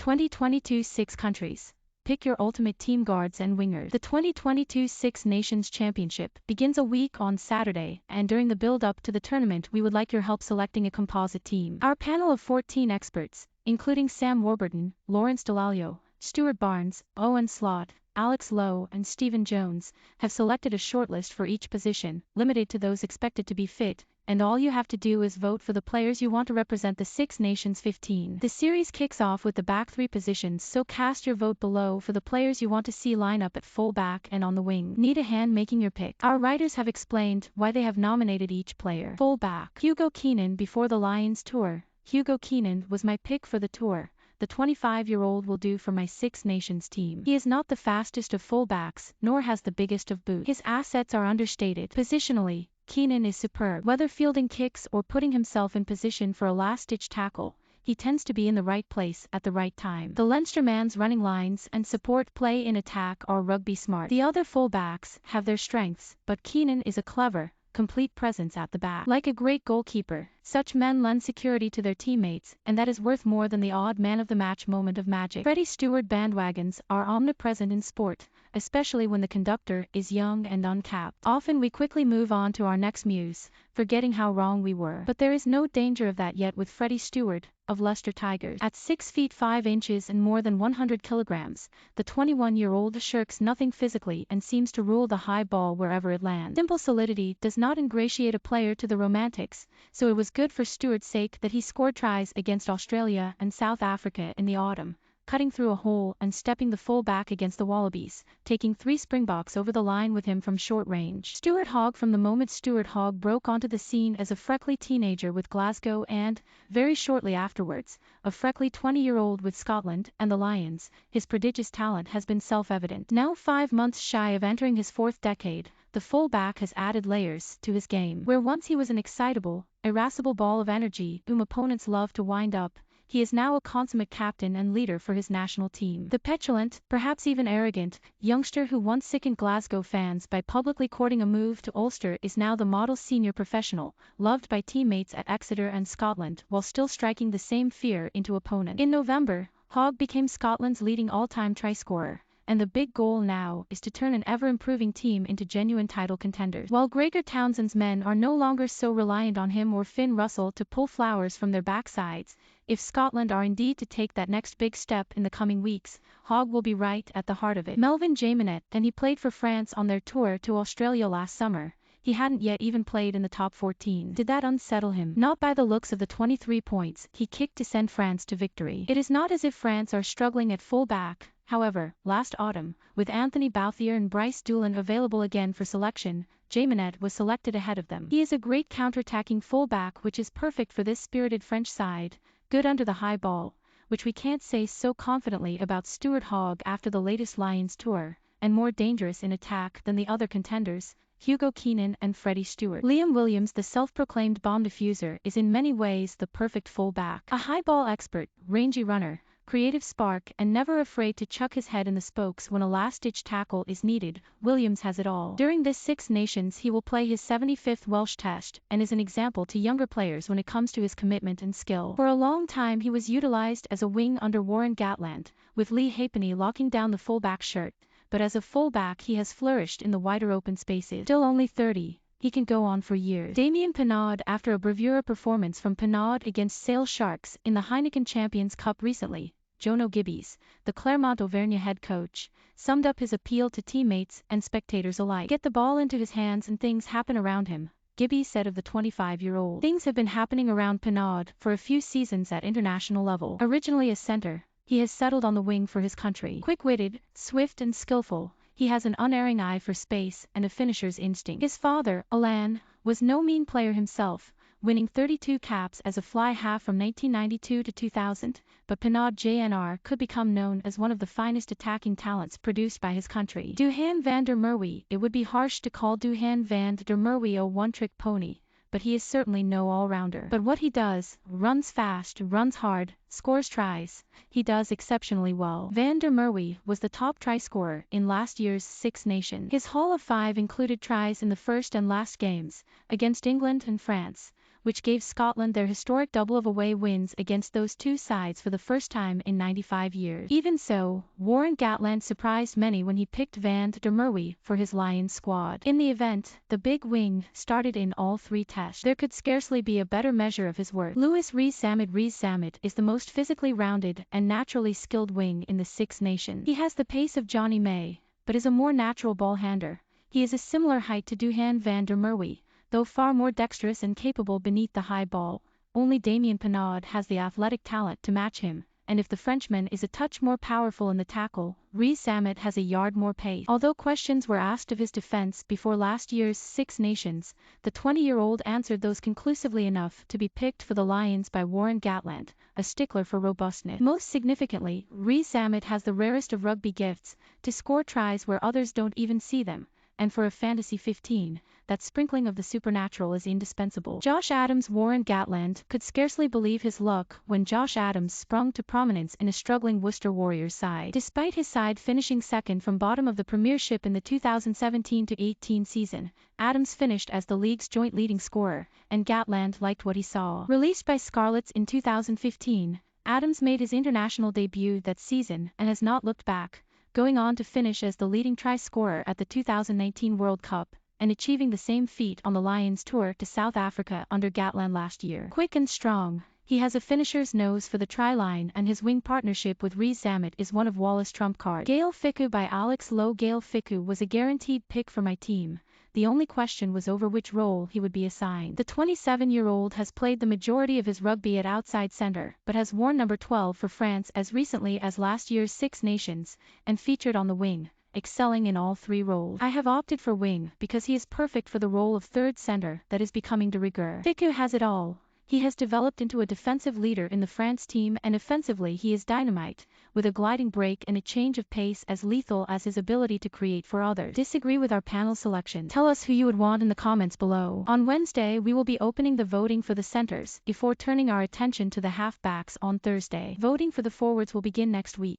2022 Six Countries. Pick your ultimate team guards and wingers. The 2022 Six Nations Championship begins a week on Saturday, and during the build-up to the tournament we would like your help selecting a composite team. Our panel of 14 experts, including Sam Warburton, Lawrence Delalio, Stuart Barnes, Owen Slott, Alex Lowe and Stephen Jones, have selected a shortlist for each position, limited to those expected to be fit, and all you have to do is vote for the players you want to represent the Six Nations 15. The series kicks off with the back three positions, so cast your vote below for the players you want to see line up at full back and on the wing. Need a hand making your pick? Our writers have explained why they have nominated each player. Full back. Hugo Keenan. Before the Lions tour, Hugo Keenan was my pick for the tour. The 25-year-old will do for my Six Nations team. He is not the fastest of fullbacks, nor has the biggest of boots. His assets are understated. Positionally, Keenan is superb. Whether fielding kicks or putting himself in position for a last-ditch tackle, he tends to be in the right place at the right time. The Leinster man's running lines and support play in attack are rugby smart. The other fullbacks have their strengths, but Keenan is a clever, complete presence at the back. Like a great goalkeeper, such men lend security to their teammates, and that is worth more than the odd man-of-the-match moment of magic. Freddie Steward bandwagons are omnipresent in sport, especially when the conductor is young and uncapped. Often we quickly move on to our next muse, forgetting how wrong we were. But there is no danger of that yet with Freddie Steward, of Leicester Tigers. At 6 feet 5 inches and more than 100 kilograms, the 21-year-old shirks nothing physically and seems to rule the high ball wherever it lands. Simple solidity does not ingratiate a player to the romantics, so it was good for Stuart's sake that he scored tries against Australia and South Africa in the autumn, cutting through a hole and stepping the full back against the Wallabies, taking 3 Springboks over the line with him from short range. Stuart Hogg. From the moment Stuart Hogg broke onto the scene as a freckly teenager with Glasgow and, very shortly afterwards, a freckly 20-year-old with Scotland and the Lions, his prodigious talent has been self-evident. Now 5 months shy of entering his 4th decade, the full-back has added layers to his game. Where once he was an excitable, irascible ball of energy whom opponents loved to wind up, he is now a consummate captain and leader for his national team. The petulant, perhaps even arrogant, youngster who once sickened Glasgow fans by publicly courting a move to Ulster is now the model senior professional, loved by teammates at Exeter and Scotland, while still striking the same fear into opponents. In November, Hogg became Scotland's leading all-time try-scorer, and the big goal now is to turn an ever-improving team into genuine title contenders. While Gregor Townsend's men are no longer so reliant on him or Finn Russell to pull flowers from their backsides, if Scotland are indeed to take that next big step in the coming weeks, Hogg will be right at the heart of it. Melvyn Jaminet. And he played for France on their tour to Australia last summer. He hadn't yet even played in the top 14. Did that unsettle him? Not by the looks of the 23 points he kicked to send France to victory. It is not as if France are struggling at full back. However, last autumn, with Anthony Bouthier and Bryce Doolan available again for selection, Jaminet was selected ahead of them. He is a great counter-attacking full-back which is perfect for this spirited French side, good under the high ball, which we can't say so confidently about Stuart Hogg after the latest Lions tour, and more dangerous in attack than the other contenders, Hugo Keenan and Freddie Steward. Liam Williams, the self-proclaimed bomb diffuser, is in many ways the perfect full-back. A high ball expert, rangy runner, creative spark and never afraid to chuck his head in the spokes when a last-ditch tackle is needed, Williams has it all. During this Six Nations he will play his 75th Welsh Test and is an example to younger players when it comes to his commitment and skill. For a long time he was utilised as a wing under Warren Gatland, with Lee Halfpenny locking down the full-back shirt, but as a full-back he has flourished in the wider open spaces. Still only 30. He can go on for years. Damien Penaud. After a bravura performance from Penaud against Sale Sharks in the Heineken Champions Cup recently, Jono Gibbes, the Clermont Auvergne head coach, summed up his appeal to teammates and spectators alike. Get the ball into his hands and things happen around him, Gibbes said of the 25-year-old. Things have been happening around Penaud for a few seasons at international level. Originally a centre, he has settled on the wing for his country. Quick-witted, swift and skillful, he has an unerring eye for space and a finisher's instinct. His father, Alain, was no mean player himself, winning 32 caps as a fly half from 1992 to 2000, but Penaud Jnr could become known as one of the finest attacking talents produced by his country. Duhan van der Merwe. It would be harsh to call Duhan van der Merwe a one-trick pony, but he is certainly no all-rounder. But what he does, runs fast, runs hard, scores tries, he does exceptionally well. Van der Merwe was the top try scorer in last year's Six Nations. His haul of 5 included tries in the first and last games, against England and France, which gave Scotland their historic double of away wins against those two sides for the first time in 95 years. Even so, Warren Gatland surprised many when he picked Van der Merwe for his Lions squad. In the event, the big wing started in all three tests. There could scarcely be a better measure of his worth. Lewis Rees-Zammit is the most physically rounded and naturally skilled wing in the Six Nations. He has the pace of Johnny May, but is a more natural ball handler. He is a similar height to Duhan van der Merwe, though far more dexterous and capable beneath the high ball. Only Damien Penaud has the athletic talent to match him, and if the Frenchman is a touch more powerful in the tackle, Rees-Zammit has a yard more pace. Although questions were asked of his defense before last year's Six Nations, the 20-year-old answered those conclusively enough to be picked for the Lions by Warren Gatland, a stickler for robustness. Most significantly, Rees-Zammit has the rarest of rugby gifts, to score tries where others don't even see them, and for a fantasy 15, that sprinkling of the supernatural is indispensable. Josh Adams. Warren Gatland could scarcely believe his luck when Josh Adams sprung to prominence in a struggling Worcester Warriors side. Despite his side finishing second from bottom of the Premiership in the 2017-18 season, Adams finished as the league's joint leading scorer, and Gatland liked what he saw. Released by Scarlets in 2015, Adams made his international debut that season and has not looked back, going on to finish as the leading try scorer at the 2019 World Cup, and achieving the same feat on the Lions tour to South Africa under Gatland last year. Quick and strong, he has a finisher's nose for the try line, and his wing partnership with Rees-Zammit is one of Wallace' trump cards. Gael Fickou by Alex Lowe. Gael Fickou was a guaranteed pick for my team. The only question was over which role he would be assigned. The 27-year-old has played the majority of his rugby at outside centre, but has worn number 12 for France as recently as last year's Six Nations, and featured on the wing, excelling in all three roles. I have opted for wing because he is perfect for the role of third centre that is becoming de rigueur. Fickou has it all. He has developed into a defensive leader in the France team, and offensively he is dynamite, with a gliding break and a change of pace as lethal as his ability to create for others. Disagree with our panel selection? Tell us who you would want in the comments below. On Wednesday we will be opening the voting for the centres, before turning our attention to the half-backs on Thursday. Voting for the forwards will begin next week.